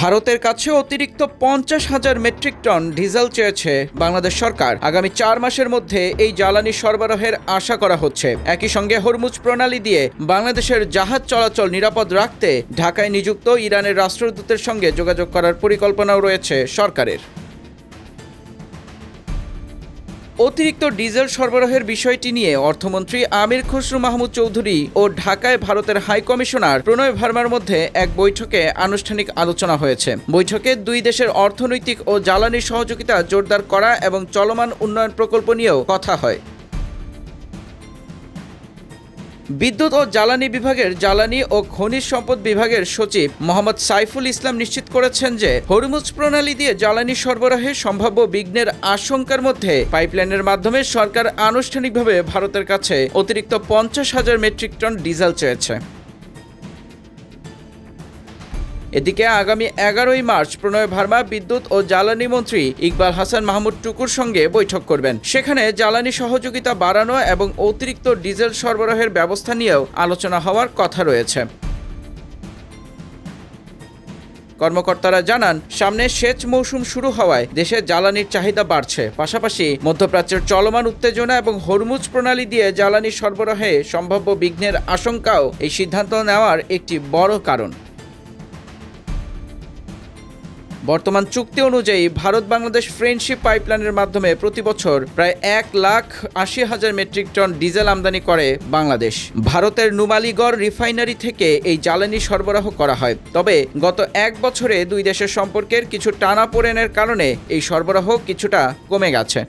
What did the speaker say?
ভারতের কাছে অতিরিক্ত 50,000 মেট্রিক টন ডিজেল চেয়েছে বাংলাদেশ সরকার। আগামী 4 মাসের মধ্যে এই জ্বালানি সরবরাহের আশা করা হচ্ছে। একই সঙ্গে হরমুজ প্রণালী দিয়ে বাংলাদেশের জাহাজ চলাচল নিরাপদ রাখতে ঢাকায় নিযুক্ত ইরানের রাষ্ট্রদূতের সঙ্গে যোগাযোগ করার পরিকল্পনাও রয়েছে সরকারের। অতিরিক্ত ডিজেল সরবরাহের বিষয়টি নিয়ে অর্থমন্ত্রী আমির খসরু মাহমুদ চৌধুরী ও ঢাকায় ভারতের হাই কমিশনার প্রণয় ভার্মার মধ্যে এক বৈঠকে আনুষ্ঠানিক আলোচনা হয়েছে। বৈঠকে দুই দেশের অর্থনৈতিক ও জ্বালানি সহযোগিতা জোরদার করা এবং চলমান উন্নয়ন প্রকল্প নিয়েও কথা হয়। বিদ্যুৎ ও জ্বালানি বিভাগের জ্বালানি ও খনিজ সম্পদ বিভাগের সচিব মোহাম্মদ সাইফুল ইসলাম নিশ্চিত করেছেন যে হরমুজ প্রণালী দিয়ে জ্বালানি সরবরাহে সম্ভাব্য বিঘ্নের আশঙ্কার মধ্যে পাইপলাইনের মাধ্যমে সরকার আনুষ্ঠানিকভাবে ভারতের কাছে অতিরিক্ত 50,000 মেট্রিক টন ডিজেল চেয়েছে। এদিকে আগামী 11ই মার্চ প্রণয় ভার্মা বিদ্যুৎ ও জ্বালানি মন্ত্রী ইকবাল হাসান মাহমুদ টুকুর সঙ্গে বৈঠক করবেন। সেখানে জ্বালানি সহযোগিতা বাড়ানো এবং অতিরিক্ত ডিজেল সরবরাহের ব্যবস্থা নিয়েও আলোচনা হওয়ার কথা রয়েছে। কর্মকর্তারা জানান, সামনে সেচ মৌসুম শুরু হওয়ায় দেশে জ্বালানির চাহিদা বাড়ছে। পাশাপাশি মধ্যপ্রাচ্যের চলমান উত্তেজনা এবং হরমুজ প্রণালী দিয়ে জ্বালানি সরবরাহে সম্ভাব্য বিঘ্নের আশঙ্কাও এই সিদ্ধান্ত নেওয়ার একটি বড় কারণ। বর্তমান চুক্তি অনুযায়ী ভারত বাংলাদেশ ফ্রেন্ডশিপ পাইপলাইনের মাধ্যমে প্রতি বছর প্রায় 1,80,000 মেট্রিক টন ডিজেল আমদানি করে বাংলাদেশ। ভারতের নুমালীগড় রিফাইনারি থেকে এই জ্বালানি সরবরাহ করা হয়। তবে গত 1 বছরে দুই দেশের সম্পর্কের কিছু টানাপোড়েনের কারণে এই সরবরাহ কিছুটা কমে গেছে।